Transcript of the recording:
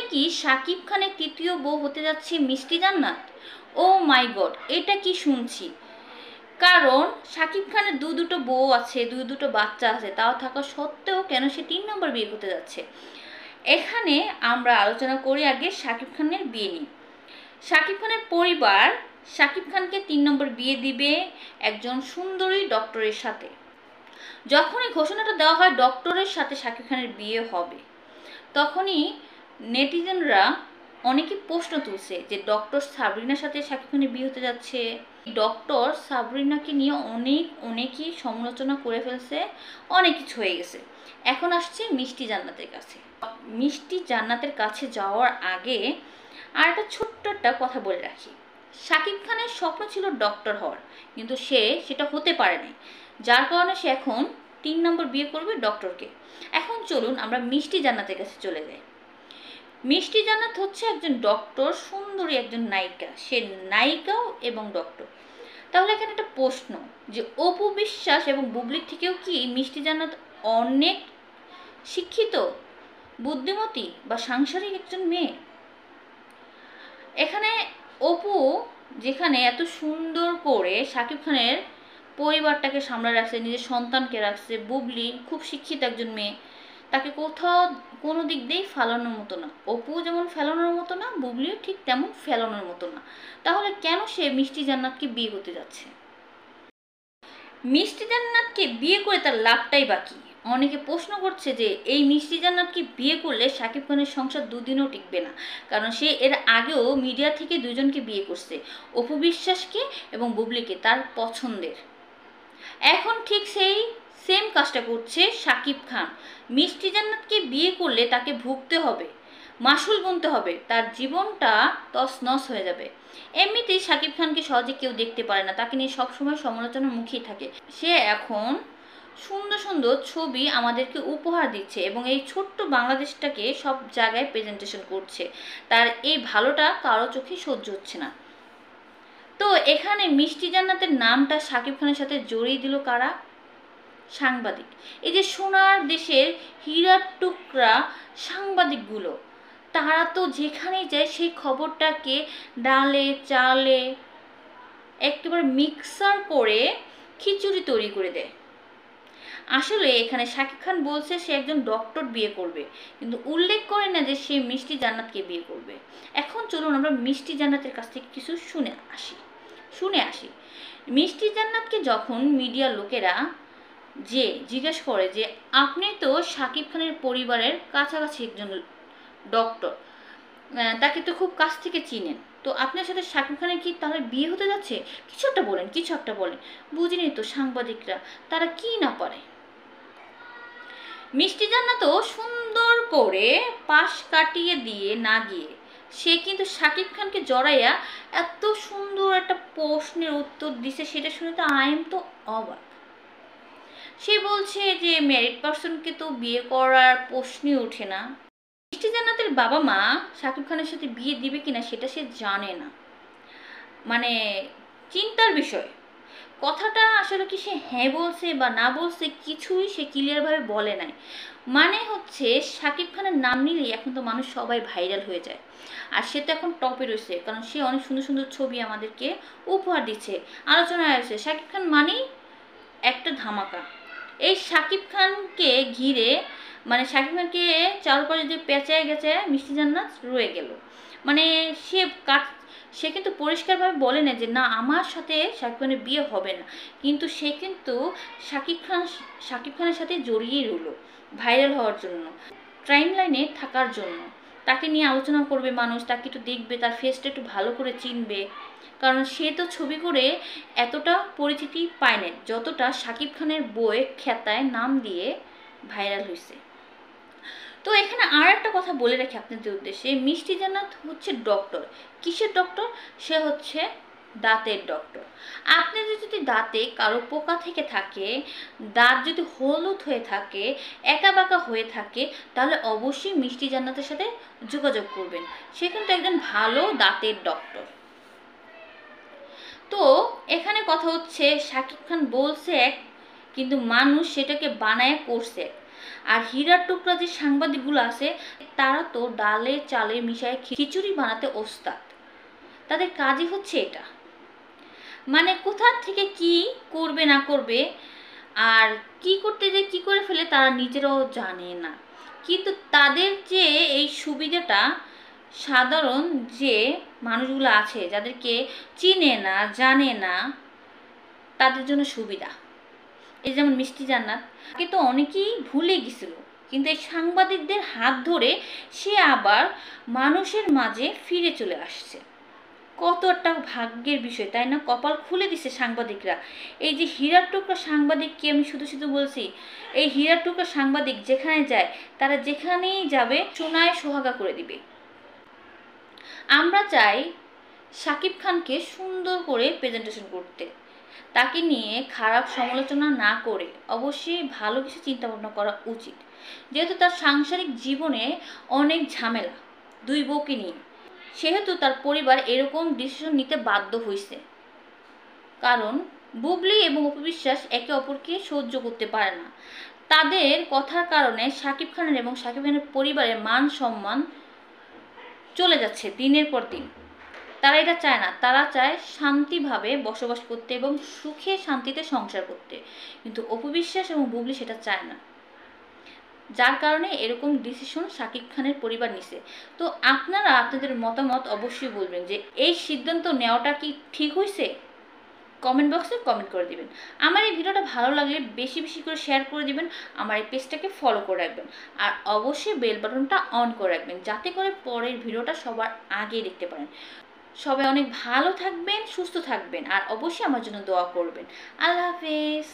নাকি শাকিব খানের তৃতীয় বউ হতে যাচ্ছে মিষ্টি জান্নাত। ও মাই গড, এটা কি শুনছি! কারণ শাকিব খানের দুটো বউ আছে, দুটো বাচ্চা আছে, তাও থাকা সত্ত্বেও কেন সে 3 নম্বর বিয়ে করতে যাচ্ছে? এখানে আমরা আলোচনা করি আগে শাকিব খানের বিয়ে নিয়ে। শাকিব খানের পরিবার শাকিব খানকে 3 নম্বর বিয়ে দিবে একজন সুন্দরী ডক্টরের সাথে। যখনই ঘোষণাটা দেওয়া হয় ডক্টরের সাথে শাকিব খানের বিয়ে হবে, তখনই নেটিজেনরা অনেকে প্রশ্ন তুলছে যে ডক্টর সাবরিনার সাথে শাকিব খানের বিয়ে হতে যাচ্ছে। ডক্টর সাবরিনাকে নিয়ে অনেকেই সমালোচনা করে ফেলছে, অনেক কিছু হয়ে গেছে। এখন আসছে মিষ্টি জান্নাতের কাছে। মিষ্টি জান্নাতের কাছে যাওয়ার আগে আর একটা ছোট্ট একটা কথা বলে রাখি। শাকিব খানের স্বপ্ন ছিল ডক্টর হওয়ার, কিন্তু সে সেটা হতে পারেনি, যার কারণে সে এখন 3 নম্বর বিয়ে করবে ডক্টরকে। এখন চলুন আমরা মিষ্টি জান্নাতের কাছে চলে যাই। মিষ্টি জান্নাত হচ্ছে একজন ডক্টর, সুন্দরী একজন নায়িকা। সে নায়িকাও এবং ডক্টর। তাহলে এখানে একটা প্রশ্ন, যে অপু বিশ্বাস এবং বুবলির থেকেও কি মিষ্টি জান্নাত অনেক শিক্ষিত, বুদ্ধিমতী বা সাংসারিক একজন মেয়ে? এখানে অপু যেখানে এত সুন্দর করে শাকিব খানের পরিবারটাকে সামলে রাখছে, নিজের সন্তানকে রাখছে, বুবলি খুব শিক্ষিত একজন মেয়ে, তাকে কোথাও কোনো দিক দিয়েই ফেলানোর মতো না। অপু যেমন ফেলানোর মতো না, বুবলিও ঠিক তেমন ফেলানোর মতো না। তাহলে কেন সে মিষ্টি জান্নাতকে বিয়ে করতে যাচ্ছে? মিষ্টি জান্নাতকে বিয়ে করে তার লাভটাই বাকি। অনেকে প্রশ্ন করছে যে এই মিষ্টি জান্নাতকে বিয়ে করলে শাকিব খানের সংসার দুদিনও টিকবে না, কারণ সে এর আগেও মিডিয়া থেকে দুজনকে বিয়ে করছে, অপু বিশ্বাসকে এবং বুবলিকে, তার পছন্দের। এখন ঠিক সেই সেম কাজটা করছে শাকিব খান। মিষ্টি জান্নাতকে বিয়ে করলে তাকে ভুগতে হবে, মাসুল গুনতে হবে, তার জীবনটা তছনছ হয়ে যাবে। এমনিতেই শাকিব খানকে সহজে কেউ দেখতে পারে না, তাকে নিয়ে সবসময় সমালোচনার মুখেই থাকে। সে এখন সুন্দর সুন্দর ছবি আমাদেরকে উপহার দিচ্ছে এবং এই ছোট্ট বাংলাদেশটাকে সব জায়গায় প্রেজেন্টেশন করছে। তার এই ভালোটা কারো চোখে সহ্য হচ্ছে না। তো এখানে মিষ্টি জান্নাতের নামটা শাকিব খানের সাথে জড়িয়ে দিল কারা? সাংবাদিক। এই যে সোনার দেশের হীরার টুকরা সাংবাদিকগুলো, তারা তো যেখানেই যায় সেই খবরটাকে ডালে চালে একেবারে মিক্সার করে খিচুড়ি তৈরি করে দেয়। আসলে এখানে শাকিব খান বলছে সে একজন ডক্টর বিয়ে করবে, কিন্তু উল্লেখ করে না যে সে মিষ্টি জান্নাতকে বিয়ে করবে। এখন চলুন আমরা মিষ্টি জান্নাতের কাছ থেকে কিছু শুনে আসি। মিষ্টি জান্নাতকে যখন মিডিয়ার লোকেরা যে জিজ্ঞেস করে যে আপনি তো শাকিব খানের পরিবারের কাছাকাছি একজন ডক্টর, তাকে তো খুব কাছ থেকে চিনেন, তো আপনার সাথে শাকিব খানের কি তাহলে বিয়ে হতে যাচ্ছে? কিছু একটা বলেন। বুঝিনি তো সাংবাদিকরা তারা কি না পারে। মিষ্টি জান্নাতও সুন্দর করে পাশ কাটিয়ে দিয়ে না গিয়ে সে কিন্তু শাকিব খানকে জড়াইয়া এত সুন্দর একটা প্রশ্নের উত্তর দিছে, সেটা শুনে তো আই এম তো অবাক। সে বলছে যে ম্যারিড পার্সনকে তো বিয়ে করার প্রশ্নই ওঠে না। মিষ্টি জান্নাতের বাবা মা শাকিব খানের সাথে বিয়ে দিবে কিনা সেটা সে জানে না, মানে চিন্তার বিষয়। কথাটা আসলে কি সে হ্যাঁ বলছে বা না বলছে কিছুই সে ক্লিয়ারভাবে বলে নাই। মানে হচ্ছে শাকিব খানের নাম নিলেই এখন তো মানুষ সবাই ভাইরাল হয়ে যায়, আর সে তো এখন টপে রয়েছে, কারণ সে অনেক সুন্দর সুন্দর ছবি আমাদেরকে উপহার দিচ্ছে, আলোচনায় আছে। শাকিব খান মানেই একটা ধামাকা। এই শাকিব খানকে ঘিরে মানে শাকিব খানকে চারপাশে যে পেঁচায় গেছে মিষ্টি জান্নাত রয়ে গেল। মানে সে সে কিন্তু পরিষ্কারভাবে বলে না যে না আমার সাথে শাকিব খানের বিয়ে হবে না, কিন্তু সে কিন্তু শাকিব খানের সাথে জড়িয়েই রইল ভাইরাল হওয়ার জন্য, টাইম লাইনে থাকার জন্য। তাকে নিয়ে আলোচনা করবে মানুষ, তাকে একটু দেখবে, তার ফেসটা একটু ভালো করে চিনবে, কারণ সে তো ছবি করে এতটা পরিচিতি পায় না যতটা শাকিব খানের বইয়ের খেতায় নাম দিয়ে ভাইরাল হয়েছে। তো এখানে আর একটা কথা বলে রাখি আপনাদের উদ্দেশ্যে, মিষ্টি জান্নাত হচ্ছে ডক্টর। কিসের ডক্টর? সে হচ্ছে দাঁতের ডক্টর। আপনাদের যদি দাঁতে কারো পোকা থেকে থাকে, দাঁত যদি হলুদ হয়ে থাকে, একা বাঁকা হয়ে থাকে, তাহলে অবশ্যই মিষ্টি জান্নাতের সাথে যোগাযোগ করবেন। সে কিন্তু একজন ভালো দাঁতের ডক্টর। তো এখানে কথা হচ্ছে শাকিব খান বলছে এক, কিন্তু মানুষ সেটাকে বানায় করছে। আর হীরার টুকরা যে সাংবাদিকগুলো আছে তারা তো ডালে চালে মিশায় খিচুড়ি বানাতে ওস্তাদ। তাদের কাজই হচ্ছে এটা। মানে কোথা থেকে কি করবে না করবে আর কি করতে যে কি করে ফেলে তারা নিজেরাও জানে না। কিন্তু তাদের যে এই সুবিধাটা সাধারণ যে মানুষগুলো আছে যাদেরকে চিনে না জানে না তাদের জন্য সুবিধা। এই যেমন মিষ্টি জান্নাত, তাকে তো অনেকেই ভুলে গেছিল, কিন্তু এই সাংবাদিকদের হাত ধরে সে আবার মানুষের মাঝে ফিরে চলে আসছে। কত একটা ভাগ্যের বিষয়, তাই না? কপাল খুলে দিছে সাংবাদিকরা। এই যে হীরার টুকরা সাংবাদিককে আমি শুধু শুধু বলছি, এই হীরার টুকরা সাংবাদিক যেখানে যায় তারা যেখানেই যাবে সোনায় সোহাগা করে দিবে। আমরা চাই শাকিব খানকে সুন্দর করে প্রেজেন্টেশন করতে, তাকে নিয়ে খারাপ সমালোচনা না করে অবশ্যই ভালো কিছু চিন্তা ভাবনা করা উচিত। যেহেতু তার সাংসারিক জীবনে অনেক ঝামেলা দুই বউকে নিয়ে, সেহেতু তার পরিবার এরকম ডিসিশন নিতে বাধ্য হয়েছে। কারণ বুবলি এবং অপু বিশ্বাস একে অপরকে সহ্য করতে পারে না। তাদের কথার কারণে শাকিব খানের এবং শাকিব খানের পরিবারের মান সম্মান চলে যাচ্ছে দিনের পর দিন। তারা এটা চায় না, তারা চায় শান্তিভাবে বসবাস করতে এবং সুখে শান্তিতে সংসার করতে, কিন্তু অপু বিশ্বাস এবং বুবলি সেটা চায় না। যার কারণে এরকম ডিসিশন শাকিব খানের পরিবার নিছে। তো আপনারা আপনাদের মতামত অবশ্যই বলবেন যে এই সিদ্ধান্ত নেওয়াটা কি ঠিক হয়েছে? কমেন্ট বক্সে কমেন্ট করে দিবেন। আমার এই ভিডিওটা ভালো লাগলে বেশি বেশি করে শেয়ার করে দিবেন, আমার এই পেজটাকে ফলো করে রাখবেন, আর অবশ্যই বেল বাটনটা অন করে রাখবেন যাতে করে পরের ভিডিওটা সবার আগে দেখতে পারেন। সবাই অনেক ভালো থাকবেন, সুস্থ থাকবেন, আর অবশ্যই আমার জন্য দোয়া করবেন। আল্লাহ হাফেজ।